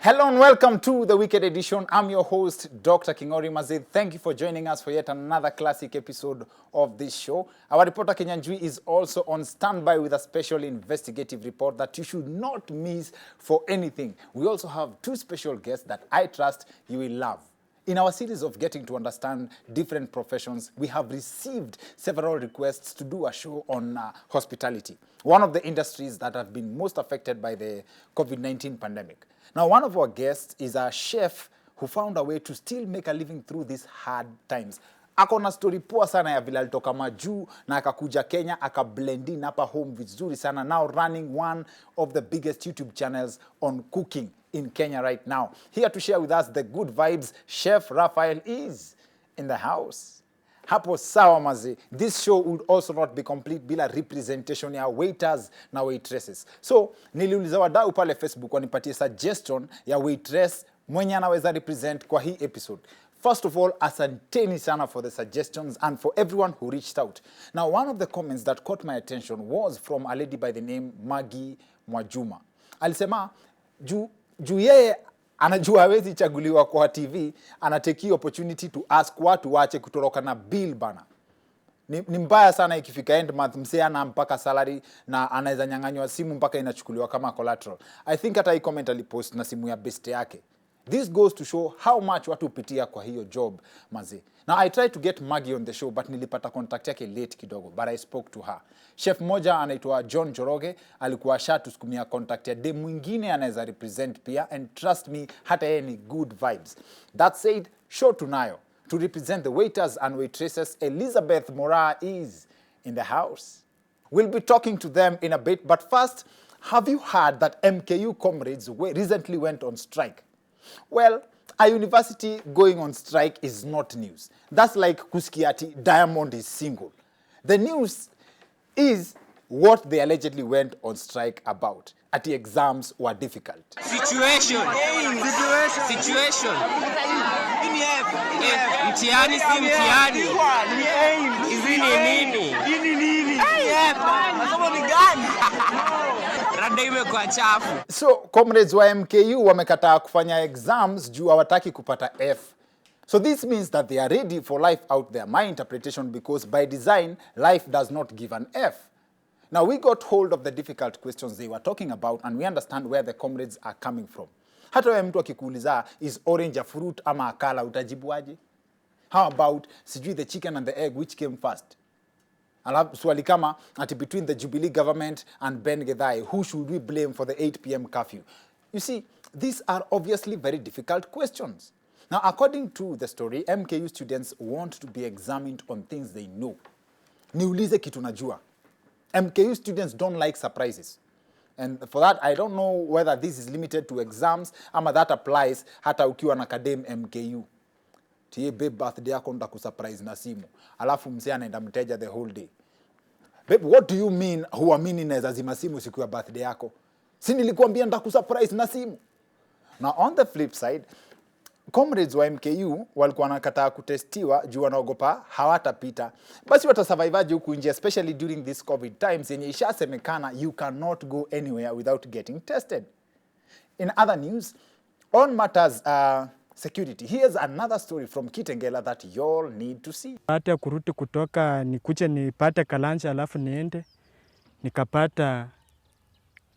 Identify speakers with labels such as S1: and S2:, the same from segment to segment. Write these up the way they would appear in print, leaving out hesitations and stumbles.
S1: Hello and welcome to the Weekend Edition. I'm your host, Dr. Kingori Mazid. Thank you for joining us for yet another classic episode of this show. Our reporter Kenyanjui is also on standby with a special investigative report that you should not miss for anything. We also have two special guests that I trust you will love. In our series of getting to understand different professions, we have received several requests to do a show on hospitality, one of the industries that have been most affected by the COVID-19 pandemic. Now, one of our guests is a chef who found a way to still make a living through these hard times. Ako na story poa sana ya vile alitoka majuu na akakuja Kenya, akablend in hapa home vizuri sana, now running one of the biggest YouTube channels on cooking in Kenya right now. Here to share with us the good vibes, Chef Raphael is in the house. Hapo sawa mazi. This show would also not be complete bila representation ya waiters na waitresses. So, niliuliza wadau pale Facebook wanipatie suggestion ya waitress mwenye anaweza represent kwa hii episode. First of all, asanteni sana for the suggestions and for everyone who reached out. Now, one of the comments that caught my attention was from a lady by the name Maggie Mwajuma. Alisema, juu yeye anajua hawezi chaguliwa kwa TV, anateki opportunity to ask watu waache kutoroka na bill bana. Ni mbaya sana ikifika end month msee ana mpaka salary na anaweza nyang'anywa simu mpaka inachukuliwa kama collateral. I think hata hii comment alipost na simu ya best yake. This goes to show how much watu hupitia kwa hiyo job mazi. Now I tried to get Maggie on the show but nilipata contact yake late kidogo, but I spoke to her. Chef moja anaitwa John Joroge alikuwa tusukumia contact ya dem mwingine anaweza represent pia, and trust me hata yeye ni good vibes. That said, show tunayo. To represent the waiters and waitresses, Elizabeth Moraa is in the house. We'll be talking to them in a bit, but first, have you heard that MKU Comrades recently went on strike? Well, a university going on strike is not news. That's like kuskiati Diamond is single. The news is what they allegedly went on strike about. At the exams were difficult.
S2: Situation. Mtihani si mtihani. Hizi ni nini? Masomo ni gani? Rada imekuwa chafu.
S1: So, comrades wa MKU wamekataa kufanya exams juu hawataki kupata F. So this means that they are ready for life out there. My interpretation, because by design, life does not give an F. Now, we got hold of the difficult questions they were talking about, and we understand where the comrades are coming from. Hata wewe mtu akikuuliza, is orange a fruit ama a color, utajibuaje? How about, sijui the chicken and the egg, which came first? Alafu swali kama, ati between the Jubilee government and Ben Githai, who should we blame for the 8 p.m. curfew? You see, these are obviously very difficult questions. Now, according to the story, MKU students want to be examined on things they know. Niulize kitu najua. MKU students don't like surprises. And for that, I don't know whether this is limited to exams ama that applies hata ukiwa na academ MKU. Tiye babe, birthday yako nitakusurprise na simu. Alafu mzee anaenda mteja the whole day. Babe, what do you mean huamini naweza zima simu siku ya birthday yako? Si nilikuambia nitakusurprise na simu. Now on the flip side, comrades wa MKU walikuwa wanakataa kutestiwa juu wanaogopa hawatapita. Basi watasurvivaje huku nje, especially during this COVID times yenye ishasemekana you cannot go anywhere without getting tested. In other news, on matters security, here's another story from Kitengela that you all need to see.
S3: Baada kurudi kutoka nikuje nipate kalanja alafu niende nikapata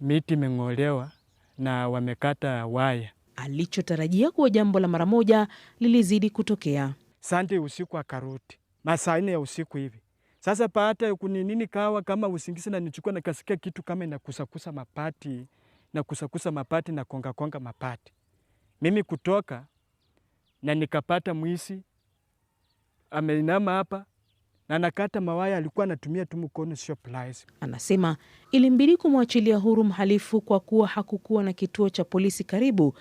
S3: miti imeng'olewa na wamekata waya.
S4: Alichotarajia kuwa jambo la mara moja lilizidi kutokea.
S3: Sunday usiku akarudi. Masaa 4 ya usiku hivi. Sasa baada kuninini kawa kama usingizi na nichukua na kasikia kitu kama inakusakusa mapati na konga mapati. Mimi kutoka na nikapata mwisi ameinama hapa na nakata mawaya, alikuwa anatumia tu mkono sio pliers.
S4: Anasema ilimbidi kumwachilia huru mhalifu kwa kuwa hakukuwa na kituo cha polisi karibu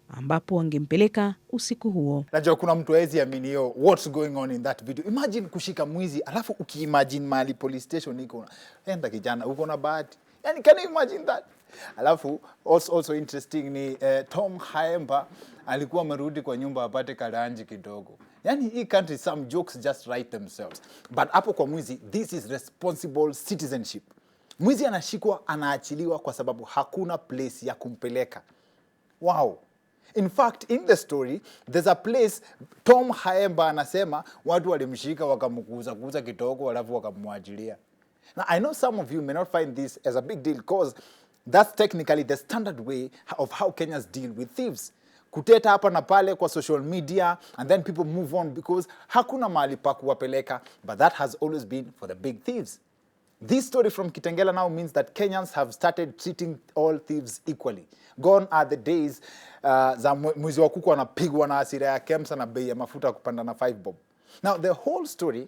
S4: ambapo wangempeleka usiku huo.
S1: Najua kuna mtu hawezi amini hiyo what's going on in that video. Imagine kushika mwizi alafu ukiimagine mahali police station iko. Enda kijana uko na bahati. Yani can you imagine that? Alafu also interesting ni Tom Haemba alikuwa amerudi kwa nyumba apate karanji kidogo. Yani hii country some jokes just write themselves. But hapo kwa mwizi, this is responsible citizenship. Mwizi anashikwa, anaachiliwa kwa sababu hakuna place ya kumpeleka. Wow. In fact, in the story, there's a place Tom Haemba anasema watu walimshika wakamkuza kitoko alafu wakamwachilia. Now, I know some of you may not find this as a big deal because that's technically the standard way of how Kenyans deal with thieves. Kuteta hapa na pale kwa social media and then people move on because hakuna mahali pa kuwapeleka, but that has always been for the big thieves. This story from Kitengela now means that Kenyans have started treating all thieves equally. Gone are the days za mwizi wa kuku anapigwa na hasira ya KEMSA na bei ya mafuta kupanda na 5 bob. Now, the whole story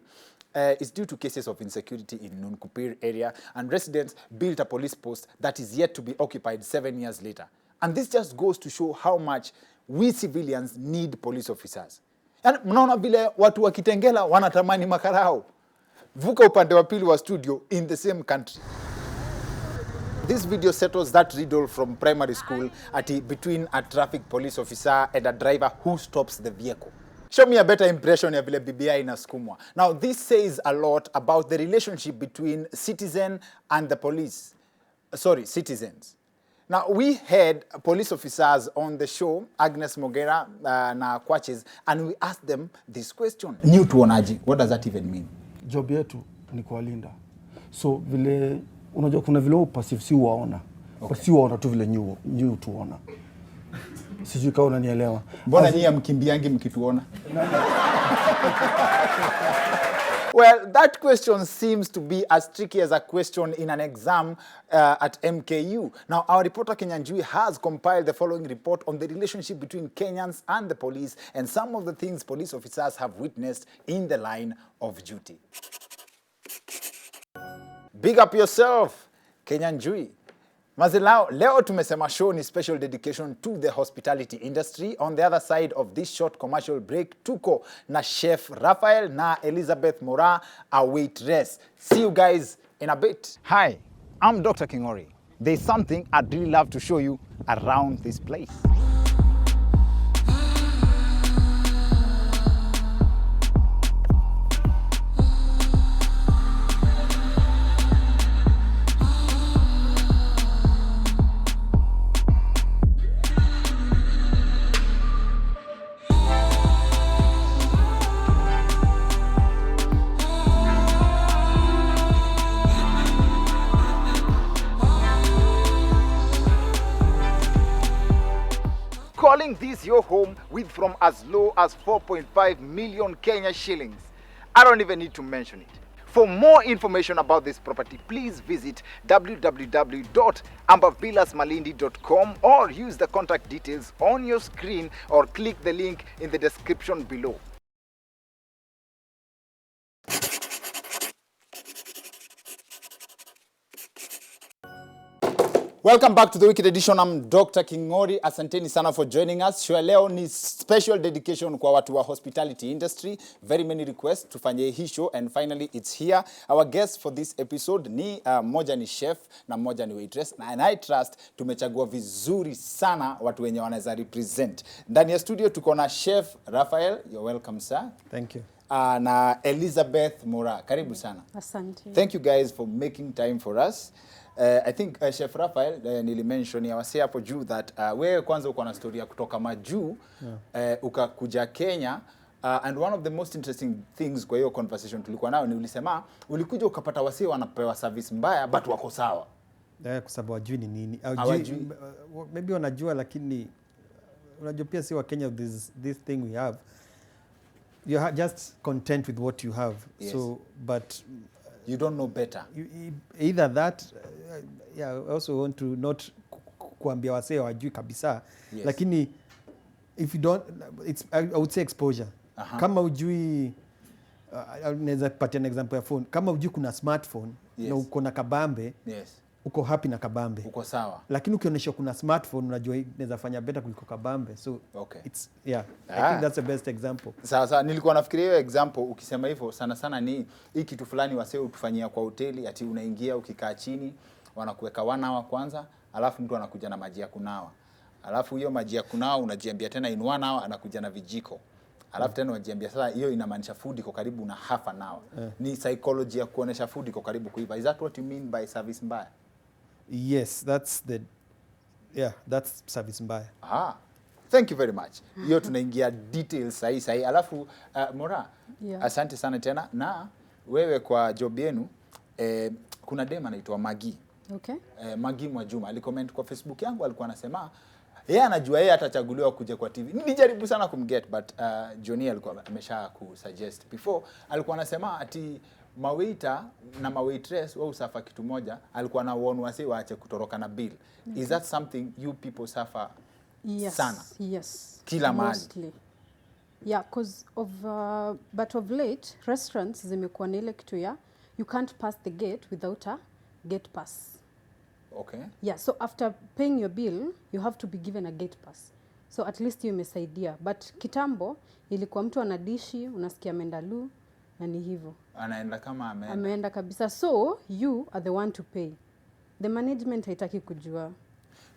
S1: is due to cases of insecurity in Nunkupir area, and residents built a police post that is yet to be occupied 7 years later. And this just goes to show how much we civilians need police officers. And mnaona vile watu wa Kitengela wanatamani makarao. Vuka upande wa pili wa studio in the same country. This video settles that riddle from primary school between a traffic police officer and a driver who stops the vehicle. Show me a better impression ya vile BBI inasukumwa. Now, this says a lot about the relationship between citizen and the police. Citizens. Now, we had police officers on the show, Agnes Mogera na Kwaches, and we asked them this question. New tuonaji, what does that even mean?
S5: Job yetu ni kuwalinda. So vile unajua kuna vile passive si waona. Okay. Si waona tu vile new tuona. Sijui kama unanielewa.
S1: Mbona nyinyi mkimbiangi mkituona? Well, that question seems to be as tricky as a question in an exam at MKU. Now, our reporter Kenyanjui has compiled the following report on the relationship between Kenyans and the police and some of the things police officers have witnessed in the line of duty. Big up yourself, Kenyanjui. Mazilao, leo tumesema show ni special dedication to the hospitality industry. On the other side of this short commercial break, tuko na Chef Raphael na Elizabeth Moraa, a waitress. See you guys in a bit. Hi, I'm Dr. Kingori. There's something I'd really love to show you around this place. Calling this your home with from as low as 4.5 million Kenya shillings. I don't even need to mention it. For more information about this property, please visit www.ambavillasmalindi.com or use the contact details on your screen or click the link in the description below. Welcome back to the Wicked Edition. I'm Dr. Kingori. Asanteni sana for joining us. Show leo ni special dedication kwa watu wa hospitality industry. Very many requests tufanye hii show and finally it's here. Our guest for this episode ni moja ni chef na moja ni waitress. And I trust tumechagua vizuri sana watu wenye wanaweza represent. Ndani ya studio tuko na Chef Raphael. You're welcome, sir.
S5: Thank you.
S1: Na Elizabeth Moraa. Karibu sana.
S6: Asante.
S1: Thank you guys for making time for us. I think Chef Raphael nilimention ya wase hapo juu that wewe kwanza uko na story ya kutoka majuu ukakuja Kenya and one of the most interesting things kwa hiyo conversation tulikuwa nayo ni ulisema ulikuja ukapata wase wanapewa service mbaya but wako sawa.
S5: Kwa sababu wajui ni nini. Maybe wanajua lakini unajua pia si wa Kenya this thing we have. You're just content with what you have.
S1: Yes.
S5: So but
S1: you don't know better.
S5: Either that I also want to not kuambia wasee wajui kabisa.
S1: Yes.
S5: Lakini if you don't I would say exposure. Kama ujui naweza kupatia an example ya phone. Kama ujui kuna smartphone,
S1: yes,
S5: na uko na kabambe,
S1: yes,
S5: uko happy na kabambe.
S1: Uko sawa.
S5: Lakini ukionyesha kuna smartphone unajua inaweza fanya better kuliko kabambe. So
S1: okay,
S5: it's I think that's the best example.
S1: Sasa nilikuwa nafikiria hiyo example ukisema hivyo sana ni hii kitu fulani wasee utufanyia kwa hoteli ati unaingia ukikaa chini wanakuweka 1 hour kwanza alafu mtu anakuja na maji ya kunawa. Alafu hiyo maji ya kunawa unajiambia tena in 1 hour anakuja na vijiko. Alafu tena unajiambia sasa hiyo inamaanisha food iko karibu na half an hour. Ni psychology ya kuonesha food iko karibu kuiva. Is that what you mean by service mbaya?
S5: Yes, that's service mbaya.
S1: Thank you very much. Hiyo tunaingia details sahi. Alafu Moraa, asante sana tena. Na wewe kwa job yenu kuna dem anaitwa Magi.
S6: Okay.
S1: Magi Mwajuma alicomment kwa Facebook yangu, alikuwa anasema yeye anajua yeye atachaguliwa kuja kwa TV. Nilijaribu sana kumget but Johnny alikuwa amesha kusuggest before. Alikuwa anasema ati mawaiter na mawaitress wao usafa kitu moja, alikuwa na warn wase waache kutoroka na bill. Okay. Is that something you people suffer sana?
S6: Yes.
S1: Kila mahali.
S6: Mostly. Yeah, because but of late restaurants zimekuwa na ile kitu ya you can't pass the gate without a gate pass.
S1: Okay.
S6: Yeah, so after paying your bill, you have to be given a gate pass. So at least you imesaidia. But kitambo, ilikuwa mtu anadishi, unasikia ameenda lu, na ni hivyo.
S1: Anaenda kama ameenda.
S6: Ameenda kabisa. So, you are the one to pay. The management haitaki kujua.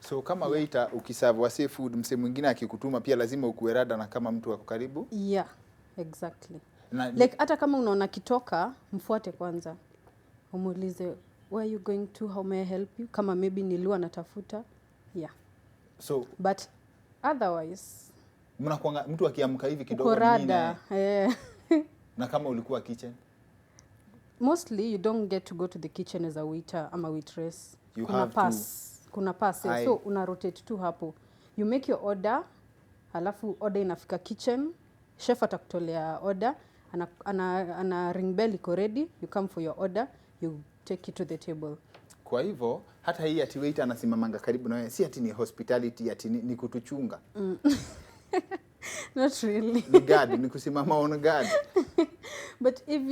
S1: So kama waiter ukiserve wase food, mse mwingine akikutuma pia lazima ukuwe rada na kama mtu wako karibu?
S6: Yeah, exactly. Like hata kama unaona kitoka, mfuate kwanza. Umuulize, where are you going to? How may I help you? Kama maybe nilua natafuta. Yeah.
S1: So
S6: but otherwise
S1: mnakuanga mtu akiamka hivi kidogo
S6: rada.
S1: Na kama ulikuwa kitchen?
S6: Mostly you don't get to go to the kitchen as a waiter ama waitress.
S1: You
S6: kuna
S1: have
S6: pass. Kuna pass. So una rotate tu hapo. You make your order, halafu order inafika kitchen, chef atakutolea order, ana ring bell iko ready, you come for your order, you take it to the table.
S1: Kwa hivyo hata hii ati waiter anasimamanga karibu na wewe, si ati ni hospitality, ati ni kutuchunga.
S6: Not really.
S1: Ni guard, ni kusimama on guard.
S6: But if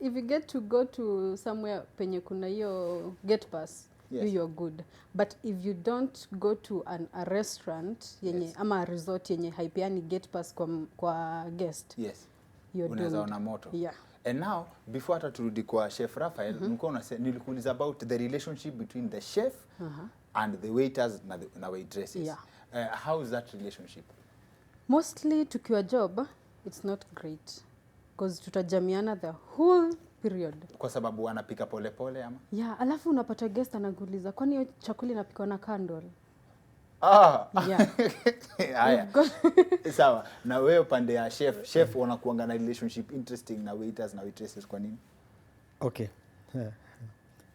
S6: you get to go to somewhere penye kuna hiyo gate pass, yes, you're good. But if you don't go to a restaurant yenye, yes, ama a resort yenye haipeani gate pass kwa guest,
S1: yes,
S6: you're
S1: unaweza ona moto.
S6: Yeah.
S1: And now before hata turudi kwa chef Raphael, nilikuuliza about the relationship between the chef and the waiters na waitresses.
S6: Yeah.
S1: How is that relationship?
S6: Mostly tukiwa job, it's not great because tutajamiana the whole period.
S1: Kwa sababu anapika pole ama?
S6: Yeah, alafu unapata guest anakuuliza kwani hiyo chakula inapikwa na candle?
S1: Yeah. Haya. Sawa. Na wewe upande ya chef wanakuanga na relationship interesting na waiters na waitresses kwa nini?
S5: Okay.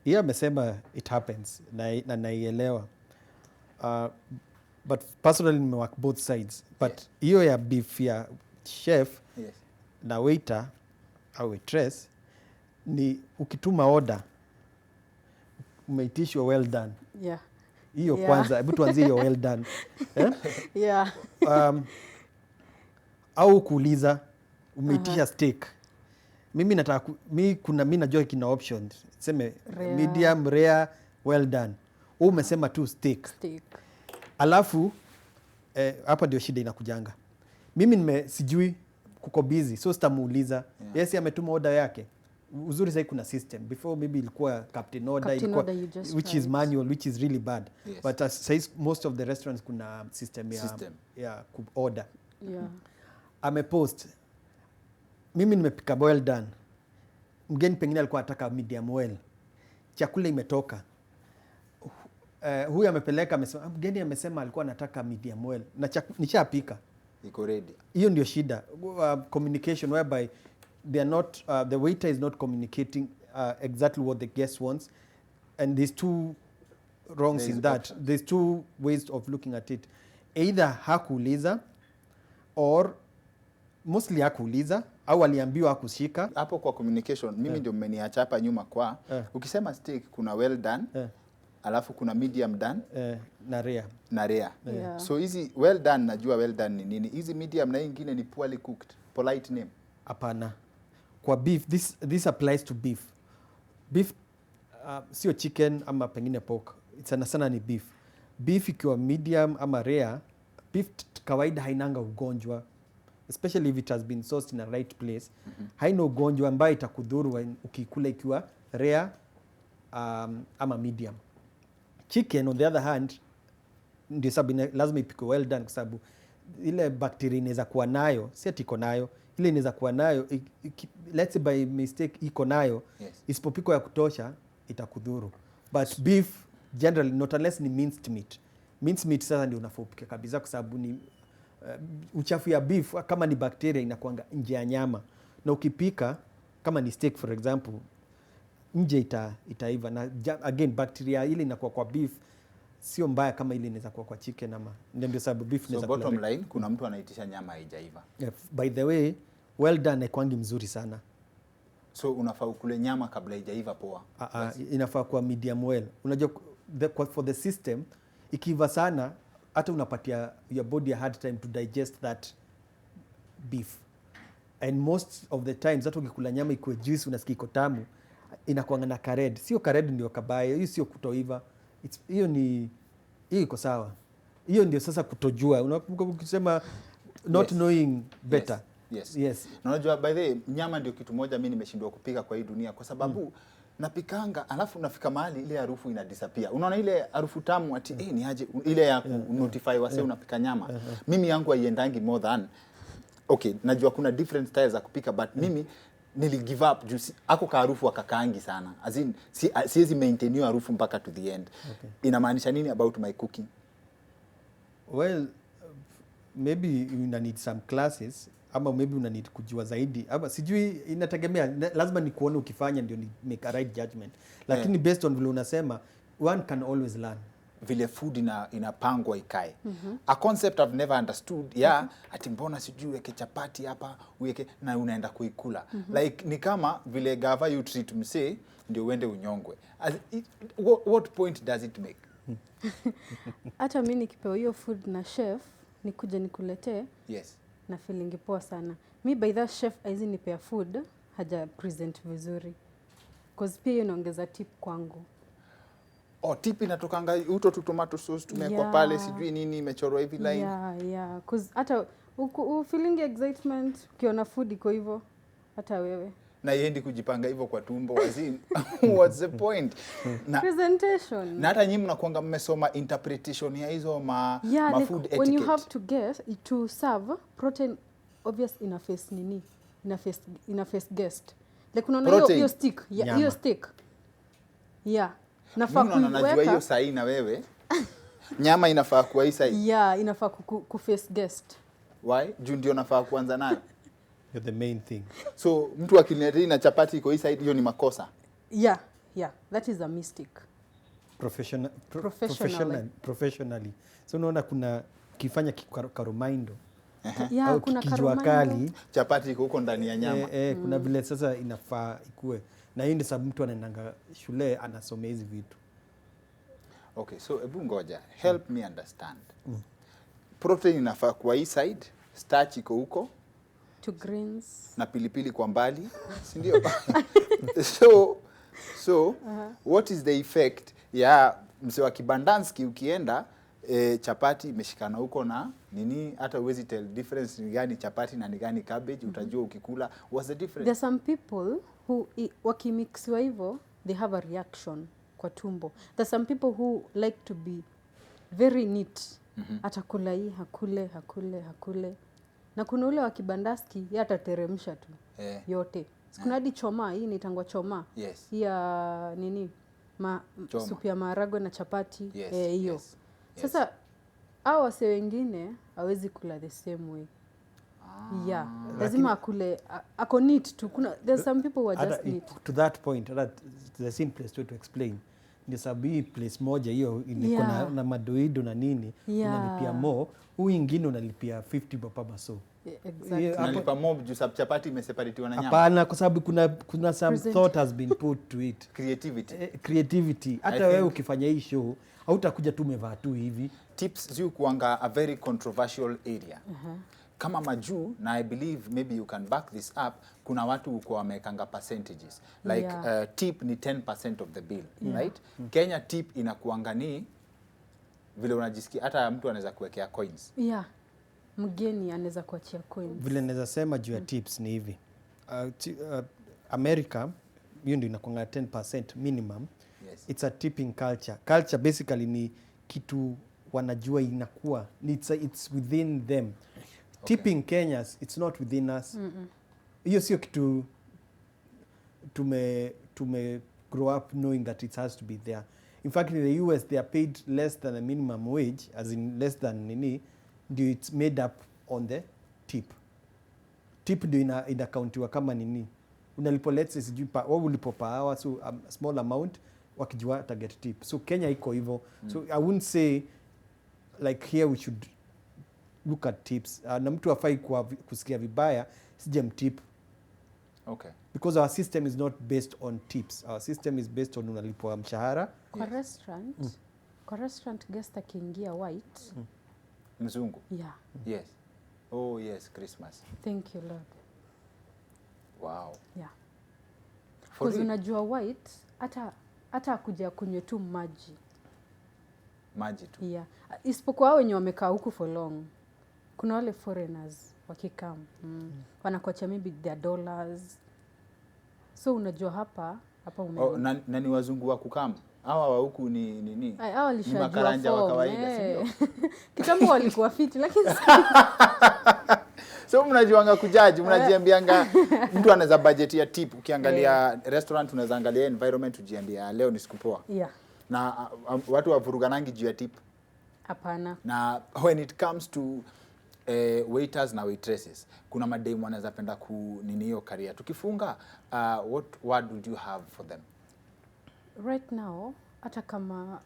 S5: Yeye amesema it happens na naielewa. But personally nimework both sides. But hiyo ya beef ya chef, yes, na waiter au waitress ni ukituma order umeitishwa well done.
S6: Yeah.
S5: Hiyo kwanza, hebu tuanzie hiyo well done.
S6: Yeah.
S5: Au kuuliza umeitisha steak. Mimi nataka mimi najua kina options. Sema medium, rare, well done. Wewe umesema tu steak. Alafu hapa ndio shida inakujanga. Mimi sijui kuko busy, so sitamuuliza. Yeah. Yes, ametuma order yake. Uzuri sasa kuna system. Before maybe ilikuwa captain order, which is manual, which is really bad. Yes. But says most of the restaurants kuna system ya order.
S6: Yeah.
S5: Amepost. Mimi nimepika well done. Mgeni pengine alikuwa anataka medium well. Chakula imetoka. Huyu amepeleka amesema mgeni amesema alikuwa anataka medium well. Na nishapika.
S1: Iko ready.
S5: Hiyo ndio shida. Communication whereby they are not the waiter is not communicating exactly what the guest wants, and there's two wrongs in that. There's two ways of looking at it. Either hakuuliza or mostly hakuuliza au aliambiwa hakushika.
S1: Hapo kwa communication mimi ndio mmeniacha hapa nyuma kwa ukisema steak kuna well done, alafu kuna medium done,
S5: na rare.
S6: Yeah.
S1: So hizi well done najua well done ni nini. Hizi medium na nyingine ni poorly cooked. Polite name.
S5: Hapana. Kwa beef, this applies to beef. Beef sio chicken ama pengine pork. Sana ni beef. Beef ikiwa medium ama rare, beef kawaida hainanga ugonjwa, especially if it has been sourced in a right place. Haina ugonjwa ambayo itakudhuru ukikula ikiwa rare ama medium. Chicken on the other hand ndio sababu lazima ipikwe well done kwa sababu ile bacteria inaweza kuwa nayo, si ati iko nayo, ile inaweza kuwa nayo, let's say by mistake iko nayo, yes, isipopikwa ya kutosha itakudhuru. But beef generally not unless ni minced meat. Minced meat sasa ndio unafaa upike kabisa kwa sababu ni uchafu ya beef kama ni bacteria inakuanga nje ya nyama, na ukipika kama ni steak for example, nje itaiva, na again bacteria ile inakuwa kwa beef sio mbaya kama ile inaweza kuwa kwa chicken ama, ndio sababu beef inaweza
S1: kula. So bottom line, kuna mtu anaitisha nyama haijaiva.
S5: Yeah, by the way, well done haikwangi mzuri sana.
S1: So unafaa ukule nyama kabla haijaiva poa.
S5: Inafaa kwa medium well. Unajua for the system ikiiva sana hata unapatia your body a hard time to digest that beef. And most of the times hata ukikula nyama iko juice unasikia iko tamu, inakuwa na kared. Sio kared ndio kabaya, hiyo sio kutoiva. Hiyo iko sawa. Hiyo ndio sasa kutojua. Unakumbuka ukisema not knowing better. Yes.
S1: Na unajua by the way, nyama ndio kitu moja mimi nimeshindwa kupika kwa hii dunia kwa sababu napikanga alafu nafika mahali ile harufu ina disappear. Unaona ile harufu tamu ati ni aje ile ya notify wase unapika nyama. Mimi yangu haiendangi more than okay, najua kuna different styles za kupika but mimi nili give up juu ako ka harufu akakaangi sana. As in siwezi maintain hiyo harufu mpaka to the end. Okay. Inamaanisha nini about my cooking?
S5: Well, maybe you need some classes ama maybe una need kujua zaidi ama sijui, inategemea, lazima ni kuona ukifanya ndio ni make a right judgment, lakini based on vile unasema one can always learn
S1: vile food inapangwa ikae. A concept I've never understood ati mbona sijui weke chapati hapa uweke na unaenda kuikula. Like ni kama vile gava you treat msee ndio uende unyongwe. What point does it make?
S6: Hata mimi nikipewa hiyo food na chef nikuje nikuletee,
S1: yes,
S6: na feeling poa sana. Mi by that chef aizi nipea food haja present vizuri, cause pia inaongeza tip kwangu.
S1: Tip inatokanga uto tu tomato sauce tumekwa pale sijui nini imechorwa hivi line.
S6: Yeah, cause hata feeling excitement ukiona food iko hivyo hata wewe
S1: na yendi kujipanga hivyo kwa tumbo wazini. What's the point?
S6: Presentation.
S1: Na hata nyinyi mnakuanga mmesoma interpretation ya hizo ma food etiquette.
S6: When you have to serve protein obvious ina face guest. Like unaona hiyo stick, hiyo stick. Yeah. Nafaa kuiweka.
S1: Najua hiyo sahi na wewe. Nyama inafaa kuwa hii sahi.
S6: Yeah, inafaa ku face guest.
S1: Why? Juu ndio nafaa kuanza nayo.
S5: You're the main thing.
S1: So mtu akiniletea na chapati iko hii side, hiyo ni makosa.
S6: Yeah, that is a mistake.
S5: Professionally. So unaona kuna kifanya karomaindo.
S6: Yeah, kuna
S5: karomaindo.
S1: Chapati iko huko ndani ya nyama.
S5: Kuna vile sasa inafaa ikue. Na hiyo ndio sababu mtu anaendanga shule anasomea hizi vitu.
S1: Okay, so ebu ngoja, help me understand. Protein inafaa kwa hii side, starch iko huko.
S6: To greens.
S1: Na pilipili kwa mbali, si ndio? So what is the effect ya mse wa kibandanski ukienda chapati imeshikana huko na nini, hata uwezi tell difference ni gani chapati na ni gani cabbage, utajua ukikula what's the difference.
S6: There are some people who wakimixiwa hivyo they have a reaction kwa tumbo. There are some people who like to be very neat. Atakula hii hakule. Na kuna ule wa kibandaski yeye atateremsha tu yote. Kuna hadi choma, hii inaitangwa choma.
S1: Yes.
S6: Hii ya nini? Supu ya maharagwe na chapati. Hiyo. Yes. Sasa hao wase wengine hawezi kula the same way. Yeah. Lazima akule ako neat tu. There's some people who are just neat.
S5: To that point, the simplest way to explain. Ndio sababu hii place moja hiyo ilikuwa na madoido na nini, unalipia more, huyu ingine unalipia 50 bapa so.
S6: Exactly.
S1: Unalipa more juu sababu chapati imeseparatiwa na nyama.
S5: Hapana, kwa sababu kuna some thought has been put to it. Creativity. Hata wewe ukifanya hii show, hautakuja tu umevaa tu hivi.
S1: Tips zio kuanga a very controversial area. Kama majuu, na I believe maybe you can back this up, kuna watu uko wamekanga percentages. Like tip ni 10% of the bill, right? Kenya tip inakuanga ni vile unajisikia, hata mtu anaweza kuwekea coins.
S6: Yeah. Mgeni anaweza kuachia coins.
S5: Vile naweza sema juu ya tips ni hivi. America, hiyo ndio inakuanga 10% minimum.
S1: Yes.
S5: It's a tipping culture. Culture basically ni kitu wanajua inakuwa. It's within them. Okay. Tipping Kenyans, it's not within us. Hiyo sio kitu tume grow up knowing that it has to be there. In fact, in the US, they are paid less than a minimum wage, as in less than nini, it's made up on the tip. Tip ndio inacountiwa kama nini. Unalipo let's say sijui wao ulipo per hour, so a small amount wakijua target tip. So Kenya iko hivyo. So I wouldn't say like here we should look at tips. Na mtu afai kusikia vibaya sije mtip.
S1: Okay.
S5: Because our system is not based on tips. Our system is based on unalipwa mshahara.
S6: Kwa restaurant, kwa restaurant guest akiingia white.
S1: Mzungu.
S6: Yeah.
S1: Yes. Oh yes, Christmas.
S6: Thank you Lord.
S1: Wow.
S6: Yeah.
S1: For
S6: Because
S1: real?
S6: unajua white hata akuja kunywe tu maji.
S1: Maji tu.
S6: Yeah. Isipokuwa wenye wamekaa huku for long. Kuna wale foreigners wakikam. Wanakocha maybe their dollars. So unajua hapa
S1: Oh, na ni wazungu wa kukama. Hawa wa huku ni nini?
S6: Hawa walishajua
S1: makaranja wa kawaida,
S6: eh.
S1: sio?
S6: Kitambo walikuwa fiti lakini
S1: So mnajuanga kujaji, mnajiambianga mtu anaweza budget ya tip. Ukiangalia restaurant unaweza angalia environment ujiambia leo ni siku poa.
S6: yeah.
S1: Na watu wavuruganangi juu ya tip.
S6: Hapana.
S1: Na when it comes to waiters na waitresses, kuna mademu wanaweza penda nini hiyo career. Tukifunga, what word would you have for them?
S6: Right now hata kama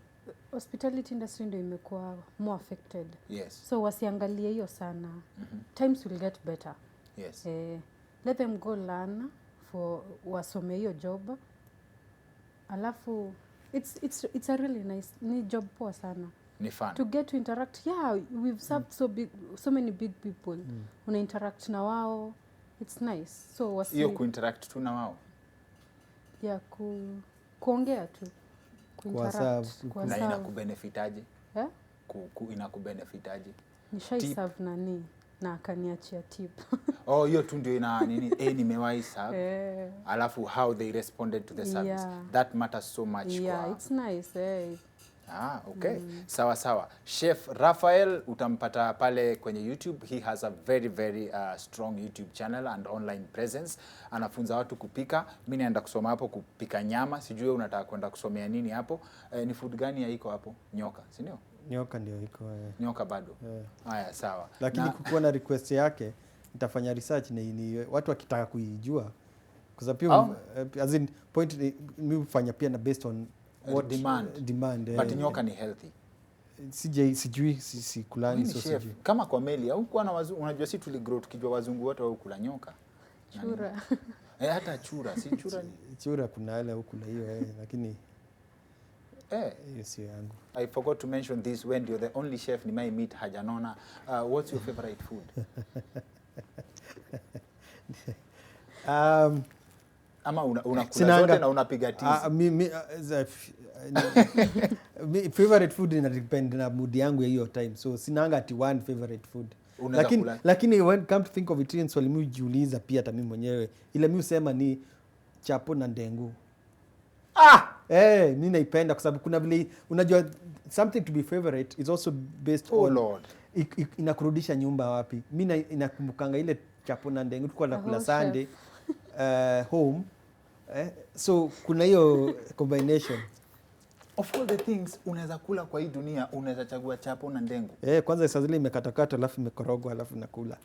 S6: hospitality industry ndio imekuwa more affected.
S1: Yes.
S6: So wasiangalie hiyo sana. Times will get better.
S1: Yes.
S6: Let them go learn for wasome hiyo job. Alafu it's a really nice ni job poa sana.
S1: Ni fun.
S6: To get to interact. Yeah, we've served so many big people. Una interact na wao. It's nice. So
S1: hiyo kuinteract tu na wao.
S6: Yeah, kuongea tu.
S5: Kuinteract.
S1: Na inakubenefitaje?
S6: Eh?
S1: Inakubenefitaje?
S6: Nishai serve nani na akaniachia tip.
S1: Oh, hiyo tu ndio ina nini? Nimewahi serve. Alafu how they responded to the service.
S6: Yeah.
S1: That matters so much.
S6: Yeah, it's nice.
S1: Okay. Sawa sawa. Chef Raphael utampata pale kwenye YouTube. He has a very very strong YouTube channel and online presence. Anafunza watu kupika. Mimi naenda kusoma hapo kupika nyama. Sijui unataka kwenda kusomea nini hapo. Ni food gani iko hapo? Nyoka, si ndio?
S5: Nyoka ndio iko.
S1: Nyoka bado. Haya sawa.
S5: Lakini kukuwa na request yake nitafanya research ni watu wakitaka kuijua. Kwa sababu as in point mimi hufanya pia na based on what demand.
S1: But nyoka ni healthy.
S5: Sijui sikulani so sijui.
S1: Kama kwa meli au kwa na wazungu, unajua si tuligrow tukijua wazungu wote wao kula nyoka.
S6: Chura.
S1: Hata chura, si chura ni.
S5: Chura kuna ile huko hiyo lakini hiyo sio yangu.
S1: I forgot to mention this when you're the only chef ni my meet hajanona. What's your favorite food? Ama unakula zote na unapiga tizi.
S5: Favorite food ina depend na mood yangu ya hiyo time. So sinanga ati one favorite food. Lakini when come to think of it, swali mimi hujiuliza pia hata mimi mwenyewe. Ile mimi husema ni chapo na ndengu. Mimi naipenda kwa sababu kuna vile unajua something to be favorite is also based on
S1: Lord.
S5: Inakurudisha nyumba wapi. Mimi inakumbukanga ile chapo na ndengu tulikuwa nakula Sunday home. So kuna hiyo combination.
S1: Of all the things unaweza kula kwa hii dunia, unaweza chagua chapo na ndengu.
S5: Kwanza saa zile imekatakata alafu imekorogwa alafu nakula.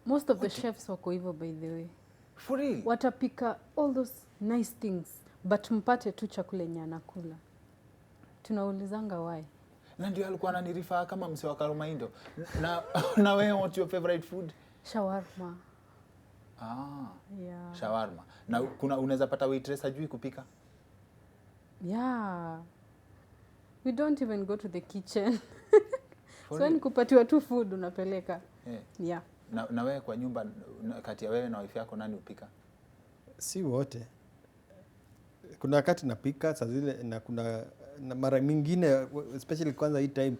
S6: Most of the chefs wako hivyo by the way.
S1: For real?
S6: Watapika all those nice things but mpate tu chakula yenye anakula. Tunaulizanga why.
S1: Na ndio alikuwa ananirifaa kama mse wa Karomaindo. Na wewe what's your favorite food?
S6: Shawarma. Yeah.
S1: Shawarma. Na unaweza pata waitress hajui kupika?
S6: Yeah. We don't even go to the kitchen. So ni kupatiwa tu food unapeleka. Yeah.
S1: Na wewe kwa nyumba kati ya wewe na wife yako nani upika?
S5: Si wote. Kuna wakati napika saa zile na kuna na mara nyingine especially kwanza hii time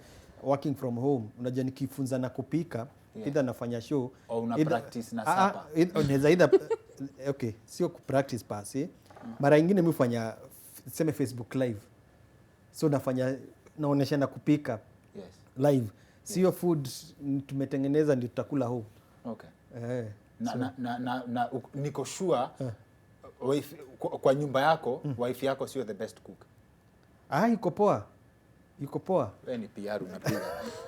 S5: working from home unajua nikifunza na kupika either nafanya show
S1: au una practice na sapa.
S5: Unaweza okay, sio ku practice pasi. Mara nyingine mimi hufanya sema Facebook live. So naonesha na kupika.
S1: Yes.
S5: Live. Sio food tumetengeneza ndio tutakula home.
S1: Okay. Na niko sure wife kwa nyumba yako wife yako sio the best cook.
S5: Iko poa. yuko poa.
S1: Wewe ni PR unapiga.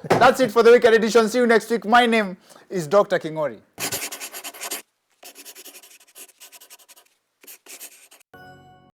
S1: That's it for the weekend edition. See you next week. My name is Dr. Kingori.